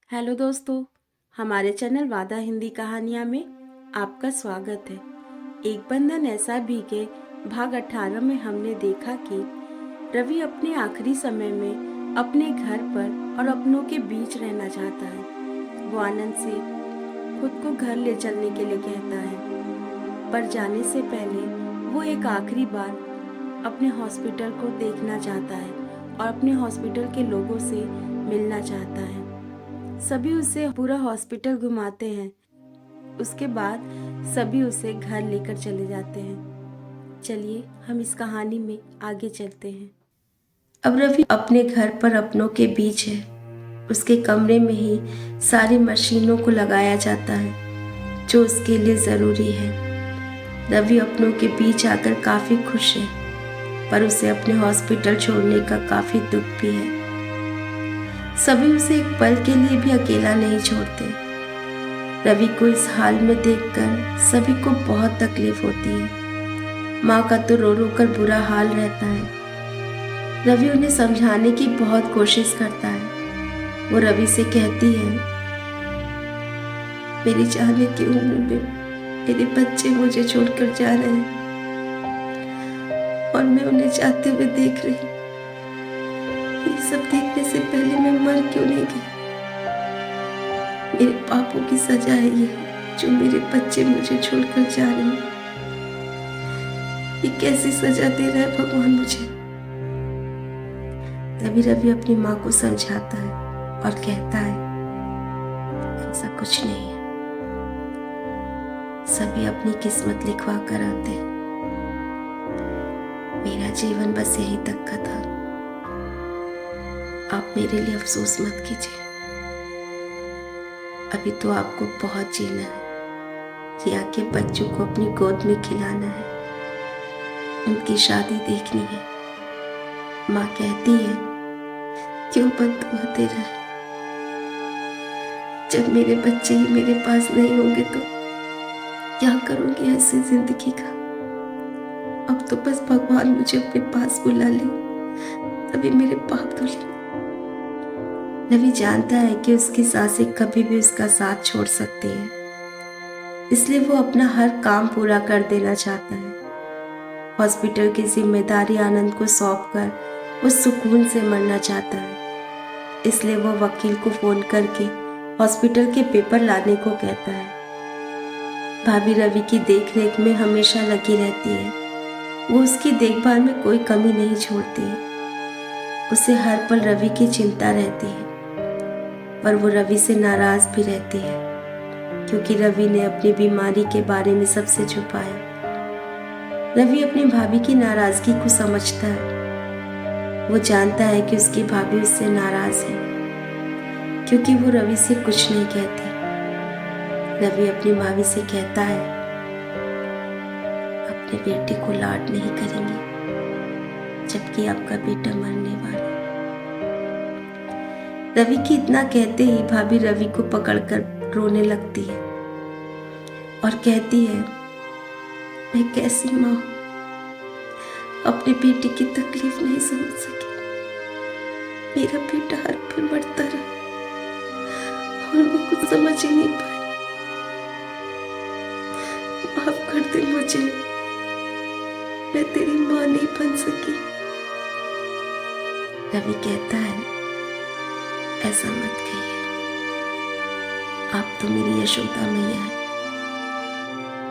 Hello दोस्तों, हमारे channel वादा हिंदी कहानियाँ में आपका स्वागत है। एक बंधन ऐसा भी के भाग 18 में हमने देखा कि रवि अपने आखिरी समय में अपने घर पर और अपनों के बीच रहना चाहता है। वो आनंद से खुद को घर ले चलने के लिए कहता है, पर जाने से पहले वो एक आखिरी बार अपने हॉस्पिटल को देखना चाहता है और अपने हॉस्पिटल के लोगों से मिलना चाहता है। सभी उसे पूरा हॉस्पिटल घुमाते हैं। उसके बाद सभी उसे घर लेकर चले जाते हैं। चलिए हम इस कहानी में आगे चलते हैं। अब रवि अपने घर पर अपनों के बीच है। उसके कमरे में ही सारी मशीनों को लगाया जाता है जो उसके लिए ज़रूरी है। रवि अपनों के बीच आकर काफ़ी खुश है, पर उसे अपने हॉस्पिटल छोड़ने का काफ़ी दुख भी है। सभी उसे एक पल के लिए भी अकेला नहीं छोड़ते। रवि को इस हाल में देखकर सभी को बहुत तकलीफ होती है। माँ का तो रो रो कर बुरा हाल रहता है। रवि उन्हें समझाने की बहुत कोशिश करता है। वो रवि से कहती है, मेरी जाने की उम्र में मेरे बच्चे मुझे छोड़कर जा रहे हैं और मैं उन्हें जाते हुए देख रही हूँ। ये सब देखने से पहले मैं मर क्यों नहीं गई? मेरे पापों की सजा है ये, जो मेरे बच्चे मुझे छोड़कर जा रहे हैं। ये कैसी सजा दे रहा है भगवान मुझे? तभी रवि अपनी माँ को समझाता है और कहता है, ऐसा कुछ नहीं है। सभी अपनी किस्मत लिखवा कर आते हैं। मेरा जीवन बस यही तक का था। आप मेरे लिए अफसोस मत कीजिए। अभी तो आपको बहुत जीना है। रिया के बच्चों को अपनी गोद में खिलाना है, उनकी शादी देखनी है। माँ कहती है, क्यों बंद हुआ तेरा? जब मेरे बच्चे ही मेरे पास नहीं होंगे तो क्या करूंगी ऐसी जिंदगी का? अब तो बस भगवान मुझे अपने पास बुला ले, तभी मेरे पाप धुले। रवि जानता है कि उसकी सासें कभी भी उसका साथ छोड़ सकती है, इसलिए वो अपना हर काम पूरा कर देना चाहता है। हॉस्पिटल की जिम्मेदारी आनंद को सौंपकर वो सुकून से मरना चाहता है। इसलिए वो वकील को फोन करके हॉस्पिटल के पेपर लाने को कहता है। भाभी रवि की देखरेख में हमेशा लगी रहती है। वो उसकी देखभाल में कोई कमी नहीं छोड़ती है। उसे हर पल रवि की चिंता रहती है, पर वो रवि से नाराज भी रहती है, क्योंकि रवि ने अपनी बीमारी के बारे में सबसे छुपाया। रवि अपनी भाभी की नाराजगी को समझता है। वो जानता है कि उसकी भाभी उससे नाराज है, क्योंकि वो रवि से कुछ नहीं कहती। रवि अपनी भाभी से कहता है, अपने बेटे को लाड नहीं करेंगे, जबकि आपका बेटा मरने वाला है। रवि की इतना कहते ही भाभी रवि को पकड़कर रोने लगती है और कहती है, मैं कैसी माँ हूं, अपने बेटे की तकलीफ नहीं समझ सकी। मेरा बेटा हर पल मरता रहा और मैं कुछ समझ ही नहीं पाई। माफ कर दे मुझे, मैं तेरी माँ नहीं बन सकी। रवि कहता है, ऐसा मत कहिए, आप तो मेरी यशोदा मैया है।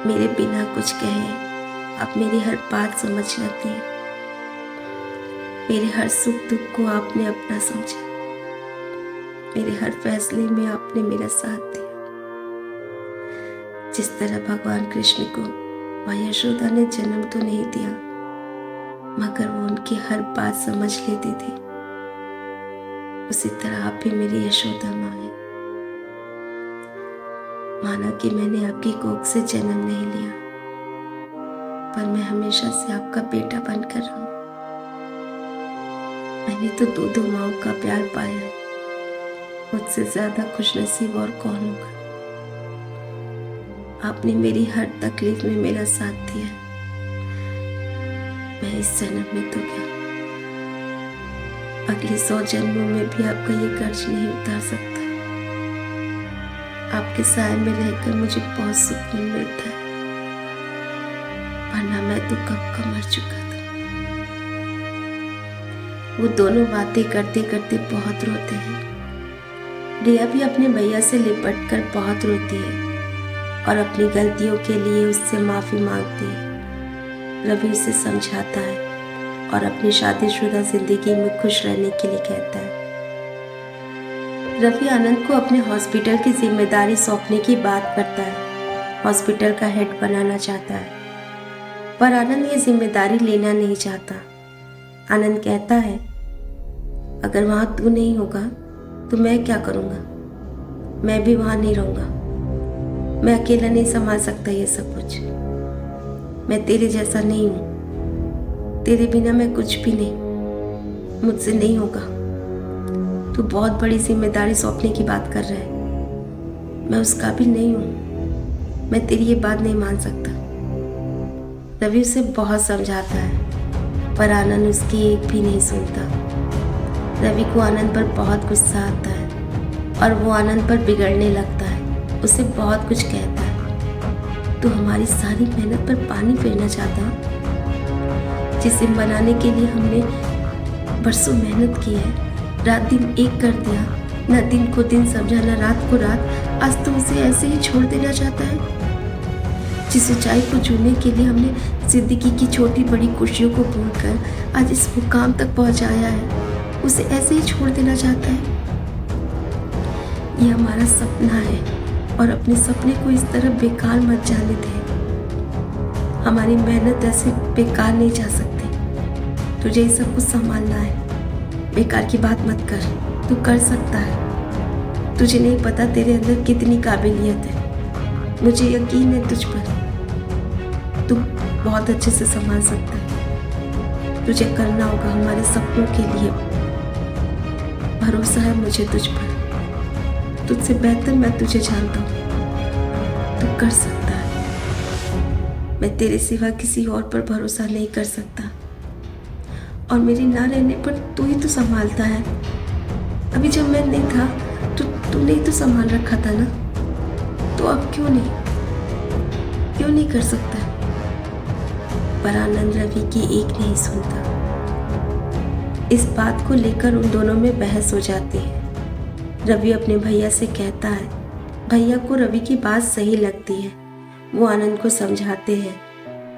मेरे बिना कुछ कहे आप मेरी हर बात समझ लेती हैं। मेरे हर सुख दुख को आपने अपना समझा। मेरे हर फैसले में आपने मेरा साथ दिया। जिस तरह भगवान कृष्ण को माँ यशोदा ने जन्म तो नहीं दिया, मगर वो उनकी हर बात समझ लेती थी, उसी तरह आप भी मेरी यशोदा माँ है। माना कि मैंने आपकी कोख से जन्म नहीं लिया, पर मैं हमेशा से आपका बेटा बनकर रहा हूं। मैंने तो दो माँओं का प्यार पाया, मुझसे ज्यादा खुशनसीब और कौन होगा। आपने मेरी हर तकलीफ में मेरा साथ दिया। मैं इस जन्म में तो क्या, अगले 100 जन्मों में भी आपका ये कर्ज नहीं उतार सकता। आपके साए में रहकर मुझे बहुत सुकून मिलता है, वरना मैं तो कब का मर चुका था। वो दोनों बातें करते करते बहुत रोते हैं। रिया भी अपने भैया से लिपट कर बहुत रोती है और अपनी गलतियों के लिए उससे माफ़ी मांगती है। रवि उसे समझाता है और अपनी शादीशुदा जिंदगी में खुश रहने के लिए कहता है। रवि आनंद को अपने हॉस्पिटल की जिम्मेदारी सौंपने की बात करता है। हॉस्पिटल का हेड बनाना चाहता है, पर आनंद ये जिम्मेदारी लेना नहीं चाहता। आनंद कहता है, अगर वहां तू नहीं होगा तो मैं क्या करूँगा? मैं भी वहां नहीं रहूँगा। मैं अकेला नहीं संभाल सकता ये सब कुछ। मैं तेरे जैसा नहीं हूँ। तेरे बिना मैं कुछ भी नहीं। मुझसे नहीं होगा। तू बहुत बड़ी जिम्मेदारी सौंपने की बात कर रहा है। मैं उसका भी नहीं हूँ। मैं तेरी ये बात नहीं मान सकता। रवि उसे बहुत समझाता है, पर आनंद उसकी एक भी नहीं सुनता। रवि को आनंद पर बहुत गुस्सा आता है और वो आनंद पर बिगड़ने लगता है। उसे बहुत कुछ कहता है। तू हमारी सारी मेहनत पर पानी फेरना चाहता? जिसे बनाने के लिए हमने बरसों मेहनत की है, रात दिन एक कर दिया, न दिन को दिन समझा न रात को रात। आज तू उसे ऐसे ही छोड़ देना चाहता है? जिस ऊंचाई को छूने के लिए हमने जिंदगी की छोटी बड़ी खुशियों को भूलकर आज इस मुकाम तक पहुंचाया है, उसे ऐसे ही छोड़ देना चाहता है? ये हमारा सपना है और अपने सपने को इस तरह बेकार मत जाने दे। हमारी मेहनत ऐसे बेकार नहीं जा सकती। तुझे ये सब कुछ संभालना है। बेकार की बात मत कर। तू कर सकता है। तुझे नहीं पता तेरे अंदर कितनी काबिलियत है। मुझे यकीन है तुझ पर। तू बहुत अच्छे से संभाल सकता है। तुझे करना होगा हमारे सपनों के लिए। भरोसा है मुझे तुझ पर। तुझसे बेहतर मैं तुझे जानता हूँ। तू कर सकता है। मैं तेरे सिवा किसी और पर भरोसा नहीं कर सकता और मेरे ना रहने पर तू ही तो संभालता है। अभी जब मैं नहीं था तो तूने ही तो संभाल रखा था ना। तो अब क्यों नहीं कर सकता? पर आनंद रवि की एक नहीं सुनता। इस बात को लेकर उन दोनों में बहस हो जाती है। रवि अपने भैया से कहता है। भैया को रवि की बात सही लगती है। वो आनंद को समझाते हैं।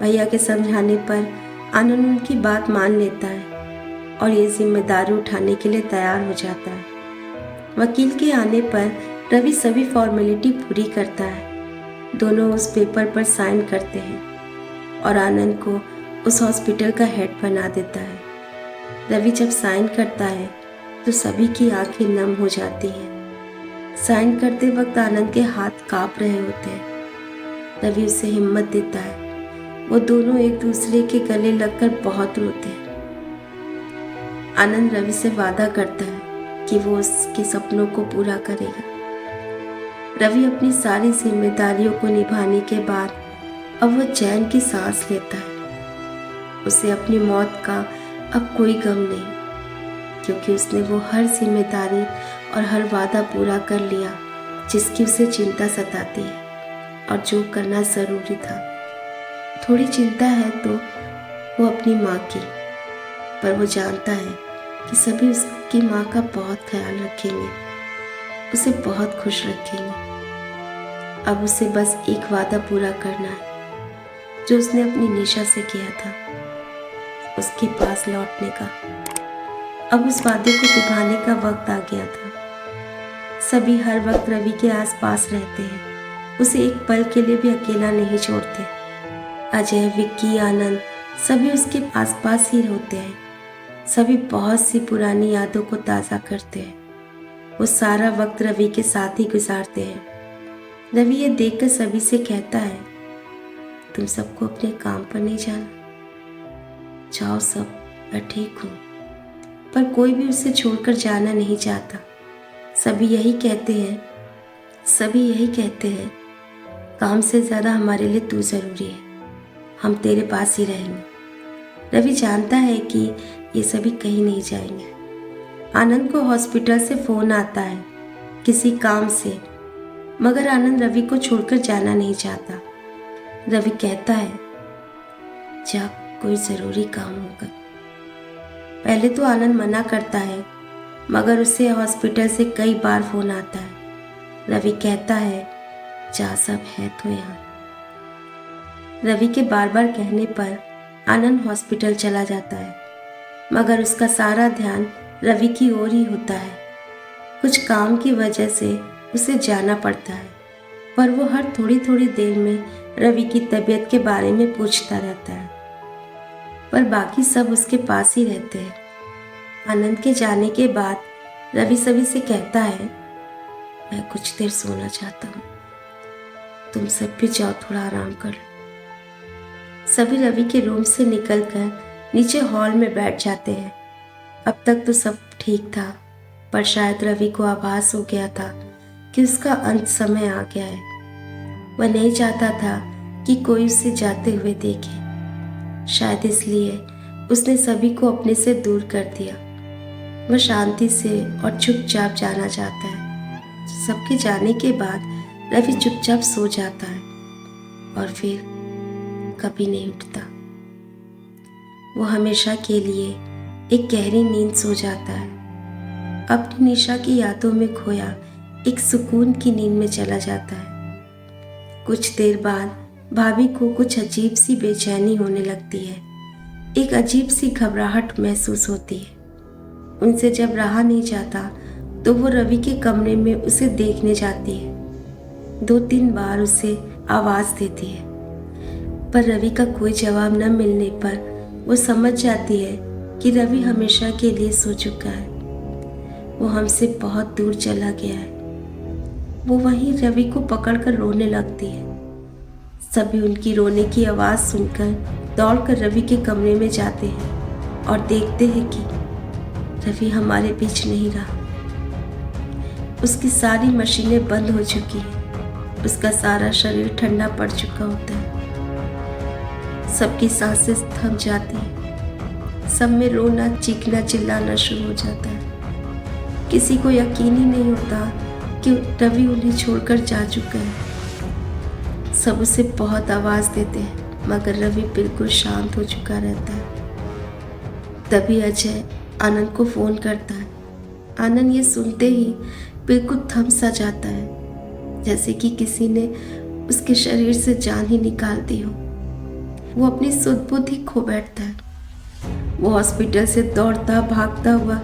भैया के समझाने पर आनंद उनकी बात मान लेता है और ये जिम्मेदारी उठाने के लिए तैयार हो जाता है। वकील के आने पर रवि सभी फॉर्मेलिटी पूरी करता है। दोनों उस पेपर पर साइन करते हैं और आनंद को उस हॉस्पिटल का हेड बना देता है। रवि जब साइन करता है तो सभी की आंखें नम हो जाती हैं। साइन करते वक्त आनंद के हाथ कांप रहे होते हैं। रवि उसे हिम्मत देता है। वो दोनों एक दूसरे के गले लगकर बहुत रोते हैं। आनंद रवि से वादा करता है कि वो उसके सपनों को पूरा करेगा। रवि अपनी सारी जिम्मेदारियों को निभाने के बाद अब वो चैन की सांस लेता है। उसे अपनी मौत का अब कोई गम नहीं, क्योंकि उसने वो हर जिम्मेदारी और हर वादा पूरा कर लिया जिसकी उसे चिंता सताती है और जो करना ज़रूरी था। थोड़ी चिंता है तो वो अपनी माँ की, पर वो जानता है कि सभी उसकी माँ का बहुत ख्याल रखेंगे, उसे बहुत खुश रखेंगे। अब उसे बस एक वादा पूरा करना है जो उसने अपनी निशा से किया था, उसके पास लौटने का। अब उस वादे को निभाने का वक्त आ गया था। सभी हर वक्त रवि के आसपास रहते हैं। उसे एक पल के लिए भी अकेला नहीं छोड़ते। अजय, विक्की, आनंद सभी उसके आसपास ही होते हैं। सभी बहुत सी पुरानी यादों को ताज़ा करते हैं। वो सारा वक्त रवि के साथ ही गुजारते हैं। रवि ये देखकर सभी से कहता है, तुम सबको अपने काम पर नहीं जाना, जाओ सब, मैं ठीक हूँ। पर कोई भी उसे छोड़कर जाना नहीं चाहता। सभी यही कहते हैं, काम से ज़्यादा हमारे लिए तू ज़रूरी है, हम तेरे पास ही रहेंगे। रवि जानता है कि ये सभी कहीं नहीं जाएंगे। आनंद को हॉस्पिटल से फ़ोन आता है किसी काम से। मगर आनंद रवि को छोड़कर जाना नहीं चाहता। रवि कहता है, जा, कोई ज़रूरी काम होगा। पहले तो आनंद मना करता है, मगर उसे हॉस्पिटल से कई बार फ़ोन आता है। रवि कहता है, जा, सब है तो यहाँ। रवि के बार बार कहने पर आनंद हॉस्पिटल चला जाता है, मगर उसका सारा ध्यान रवि की ओर ही होता है। कुछ काम की वजह से उसे जाना पड़ता है, पर वो हर थोड़ी थोड़ी देर में रवि की तबीयत के बारे में पूछता रहता है, पर बाकी सब उसके पास ही रहते हैं। आनंद के जाने के बाद रवि सभी से कहता है, मैं कुछ देर सोना चाहता हूँ, तुम सब भी जाओ, थोड़ा आराम कर लो। सभी रवि के रूम से निकलकर नीचे हॉल में बैठ जाते हैं। अब तक तो सब ठीक था, पर शायद रवि को आभास हो गया था कि उसका अंत समय आ गया है। वह नहीं चाहता था कि कोई उसे जाते हुए देखे। शायद इसलिए उसने सभी को अपने से दूर कर दिया। वह शांति से और चुपचाप जाना चाहता है। सबके जाने के बाद रवि चुपचाप सो जाता है और फिर कभी नहीं उठता। वो हमेशा के लिए एक गहरी नींद सो जाता है। अपनी निशा की यादों में खोया एक सुकून की नींद में चला जाता है। कुछ देर बाद भाभी को कुछ अजीब सी बेचैनी होने लगती है। एक अजीब सी घबराहट महसूस होती है। उनसे जब रहा नहीं जाता तो वो रवि के कमरे में उसे देखने जाती है। 2-3 बार उसे आवाज़ देती है, पर रवि का कोई जवाब न मिलने पर वो समझ जाती है कि रवि हमेशा के लिए सो चुका है। वो हमसे बहुत दूर चला गया है। वो वहीं रवि को पकड़कर रोने लगती है। सभी उनकी रोने की आवाज़ सुनकर दौड़कर रवि के कमरे में जाते हैं और देखते हैं कि रवि हमारे बीच नहीं रहा। उसकी सारी मशीनें बंद हो चुकी हैं। उसका सारा शरीर ठंडा पड़ चुका होता है। सबकी सांसें थम जाती हैं। सब में रोना, चीखना, चिल्लाना शुरू हो जाता है। किसी को यकीन ही नहीं होता कि रवि उन्हें छोड़कर जा चुका है। सब उसे बहुत आवाज़ देते हैं, मगर रवि बिल्कुल शांत हो चुका रहता है। तभी अजय आनंद को फ़ोन करता है। आनंद ये सुनते ही बिल्कुल थम सा जाता है, जैसे कि किसी ने उसके शरीर से जान ही निकाल दी हो। वो अपनी सुध बुद्धि खो बैठता है। वो हॉस्पिटल से दौड़ता भागता हुआ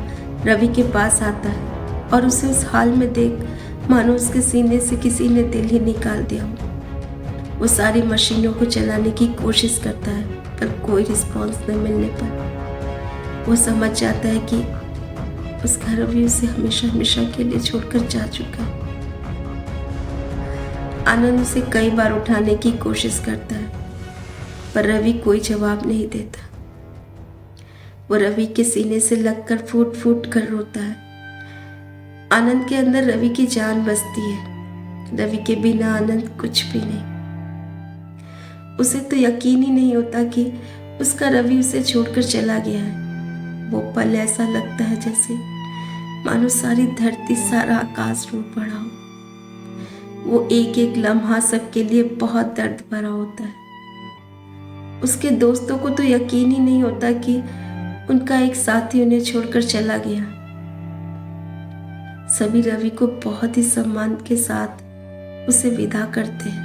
रवि के पास आता है और उसे उस हाल में देख मानो उसके सीने से किसी ने दिल ही निकाल दिया हो। वो सारी मशीनों को चलाने की कोशिश करता है, पर कोई रिस्पॉन्स न मिलने पर वो समझ जाता है कि उसका रवि उसे हमेशा हमेशा के लिए छोड़कर जा चुका है। आनंद उसे कई बार उठाने की कोशिश करता है, पर रवि कोई जवाब नहीं देता। वो रवि के सीने से लगकर फूट फूट कर रोता है। आनंद के अंदर रवि की जान बसती है। रवि के बिना आनंद कुछ भी नहीं। उसे तो यकीन ही नहीं होता कि उसका रवि उसे छोड़कर चला गया है। वो पल ऐसा लगता है जैसे मानो सारी धरती, सारा आकाश टूट पड़ा हो। वो एक एक लम्हा सबके लिए बहुत दर्द भरा होता है। उसके दोस्तों को तो यकीन ही नहीं होता कि उनका एक साथी उन्हें छोड़कर चला गया। सभी रवि को बहुत ही सम्मान के साथ उसे विदा करते हैं।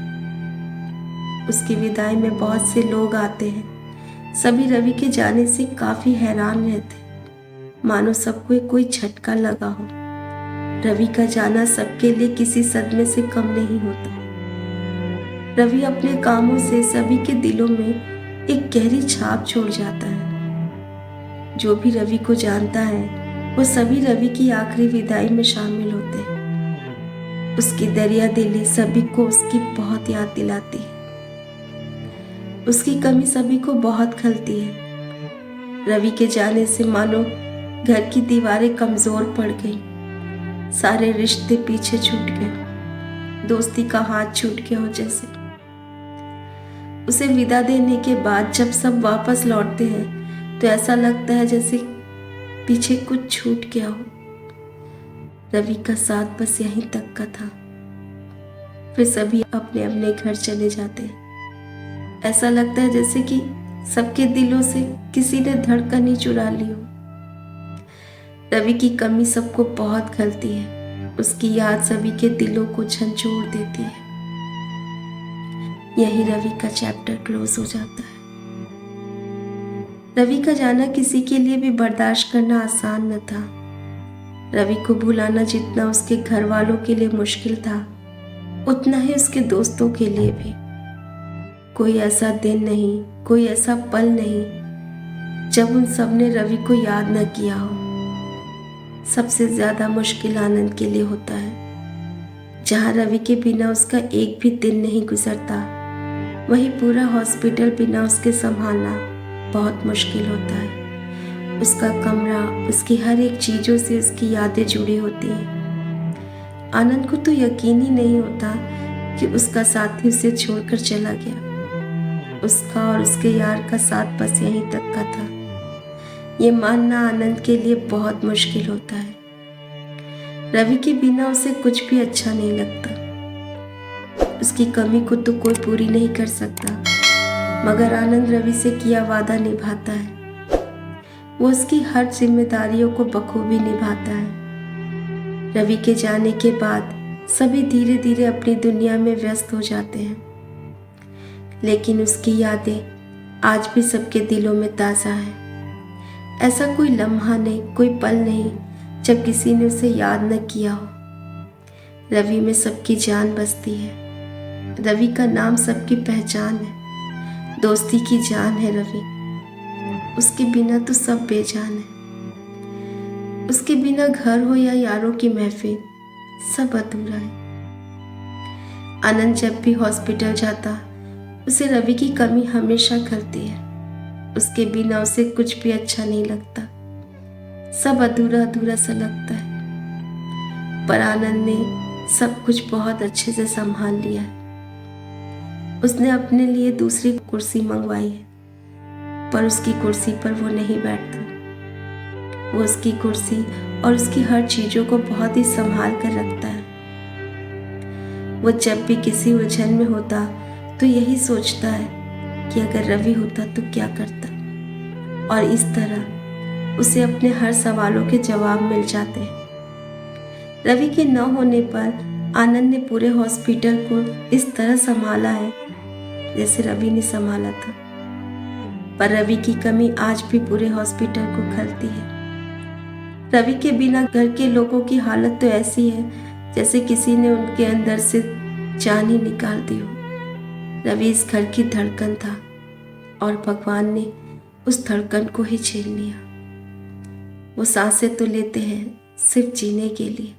उसकी विदाई में बहुत से लोग आते हैं। सभी रवि के जाने से काफी हैरान रहते, मानो सबको कोई झटका लगा हो। रवि का जाना सबके लिए किसी सदमे से कम नहीं होता। रवि अपने कामों से सभी के दिलों में एक गहरी छाप छोड़ जाता है। जो भी रवि को जानता है वो सभी रवि की आखिरी विदाई में शामिल होते हैं। उसकी दरिया दिली सभी को उसकी बहुत याद दिलाती है। उसकी कमी सभी को बहुत खलती है। रवि के जाने से मानो घर की दीवारें कमजोर पड़ गई। सारे रिश्ते पीछे छूट गए। दोस्ती का हाथ छूट गया हो जैसे। उसे विदा देने के बाद जब सब वापस लौटते हैं तो ऐसा लगता है जैसे पीछे कुछ छूट गया हो। रवि का साथ बस यहीं तक का था। फिर सभी अपने अपने घर चले जाते हैं। ऐसा लगता है जैसे कि सबके दिलों से किसी ने धड़कन ही चुरा ली हो। रवि की कमी सबको बहुत खलती है, उसकी याद सभी के दिलों को झंझोर देती है। यही रवि का चैप्टर क्लोज हो जाता है। रवि का जाना किसी के लिए भी बर्दाश्त करना आसान न था। रवि को भुलाना जितना उसके घर वालों के लिए मुश्किल था, उतना ही उसके दोस्तों के लिए भी। कोई ऐसा दिन नहीं, कोई ऐसा पल नहीं जब उन सब ने रवि को याद न किया हो। सबसे ज्यादा मुश्किल आनंद के लिए होता है। जहाँ रवि के बिना उसका एक भी दिन नहीं गुजरता, वहीं पूरा हॉस्पिटल बिना उसके संभालना बहुत मुश्किल होता है। उसका कमरा, उसकी हर एक चीजों से उसकी यादें जुड़ी होती हैं। आनंद को तो यकीन ही नहीं होता कि उसका साथी उसे छोड़कर चला गया। उसका और उसके यार का साथ बस यहीं तक का था। ये मानना आनंद के लिए बहुत मुश्किल होता है। रवि के बिना उसे कुछ भी अच्छा नहीं लगता। उसकी कमी को तो कोई पूरी नहीं कर सकता, मगर आनंद रवि से किया वादा निभाता है। वो उसकी हर जिम्मेदारियों को बखूबी निभाता है। रवि के जाने के बाद सभी धीरे धीरे अपनी दुनिया में व्यस्त हो जाते हैं, लेकिन उसकी यादें आज भी सबके दिलों में ताज़ा है। ऐसा कोई लम्हा नहीं, कोई पल नहीं जब किसी ने उसे याद न किया हो। रवि में सबकी जान बसती है। रवि का नाम सबकी पहचान है। दोस्ती की जान है रवि। उसके बिना तो सब बेजान है। उसके बिना घर हो या यारों की महफिल, सब अधूरा है। आनंद जब भी हॉस्पिटल जाता, उसे रवि की कमी हमेशा खलती है। उसके बिना उसे कुछ भी अच्छा नहीं लगता। सब अधूरा अधूरा सा लगता है। पर आनंद ने सब कुछ बहुत अच्छे से संभाल लिया है। उसने अपने लिए दूसरी कुर्सी मंगवाई है, पर उसकी कुर्सी पर वो नहीं बैठता। वो उसकी कुर्सी और उसकी हर चीजों को बहुत ही संभाल कर रखता है। वो जब भी किसी उलझन में होता तो यही सोचता है कि अगर रवि होता तो क्या करता, और इस तरह उसे अपने हर सवालों के जवाब मिल जाते हैं। रवि के न होने पर आनंद ने पूरे हॉस्पिटल को इस तरह संभाला है जैसे रवि ने संभाला था। पर रवि की कमी आज भी पूरे हॉस्पिटल को खलती है। रवि के बिना घर के लोगों की हालत तो ऐसी है जैसे किसी ने उनके अंदर से जान ही निकाल दी हो। रवि इस घर की धड़कन था और भगवान ने उस धड़कन को ही छीन लिया। वो सांसें तो लेते हैं सिर्फ जीने के लिए।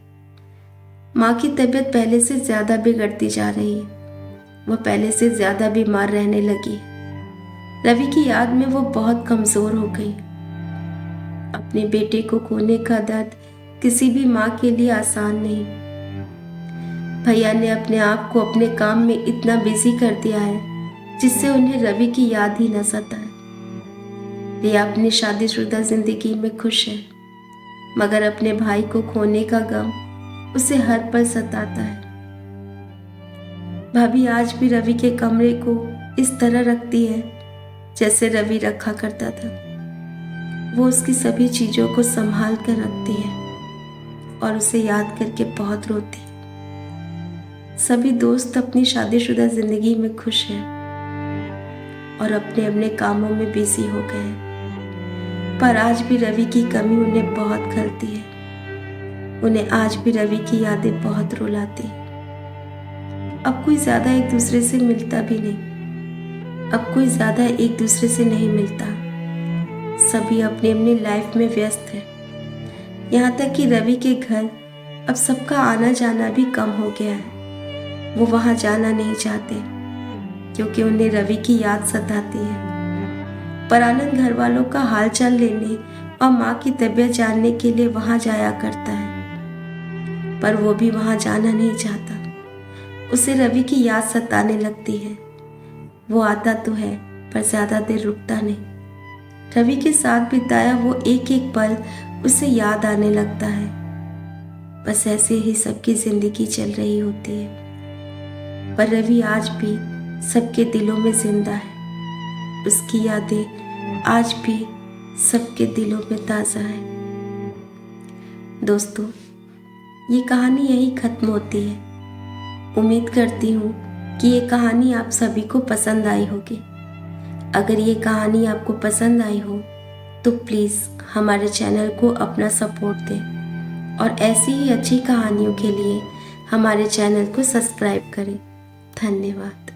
माँ की तबीयत पहले से ज्यादा बिगड़ती जा रही है। वो पहले से ज्यादा बीमार रहने लगी। रवि की याद में वो बहुत कमजोर हो गई। अपने बेटे को खोने का दर्द किसी भी माँ के लिए आसान नहीं। भैया ने अपने आप को अपने काम में इतना बिजी कर दिया है जिससे उन्हें रवि की याद ही न सताए। रिया अपनी शादीशुदा जिंदगी में खुश है, मगर अपने भाई को खोने का गम उसे हर पल सताता है। भाभी आज भी रवि के कमरे को इस तरह रखती है जैसे रवि रखा करता था। वो उसकी सभी चीजों को संभाल कर रखती है और उसे याद करके बहुत रोती है। सभी दोस्त अपनी शादीशुदा जिंदगी में खुश हैं और अपने अपने कामों में बिजी हो गए हैं, पर आज भी रवि की कमी उन्हें बहुत खलती है। उन्हें आज भी रवि की यादें बहुत रुलाती है। अब कोई ज्यादा एक दूसरे से मिलता भी नहीं। अब कोई ज्यादा एक दूसरे से नहीं मिलता। सभी अपनी अपनी लाइफ में व्यस्त है। यहाँ तक कि रवि के घर अब सबका आना जाना भी कम हो गया है। वो वहां जाना नहीं चाहते क्योंकि उन्हें रवि की याद सताती है। पर आनंद घर वालों का हालचाल लेने और माँ की तबीयत जानने के लिए वहां जाया करता है, पर वो भी वहां जाना नहीं चाहता। उसे रवि की याद सताने लगती है। वो आता तो है पर ज्यादा देर रुकता नहीं। रवि के साथ बिताया वो एक एक पल उसे याद आने लगता है। बस ऐसे ही सबकी जिंदगी चल रही होती है। पर रवि आज भी सबके दिलों में जिंदा है। उसकी यादें आज भी सबके दिलों में ताज़ा है। दोस्तों, ये कहानी यही खत्म होती है। उम्मीद करती हूँ कि ये कहानी आप सभी को पसंद आई होगी। अगर ये कहानी आपको पसंद आई हो तो प्लीज़ हमारे चैनल को अपना सपोर्ट दें और ऐसी ही अच्छी कहानियों के लिए हमारे चैनल को सब्सक्राइब करें। धन्यवाद।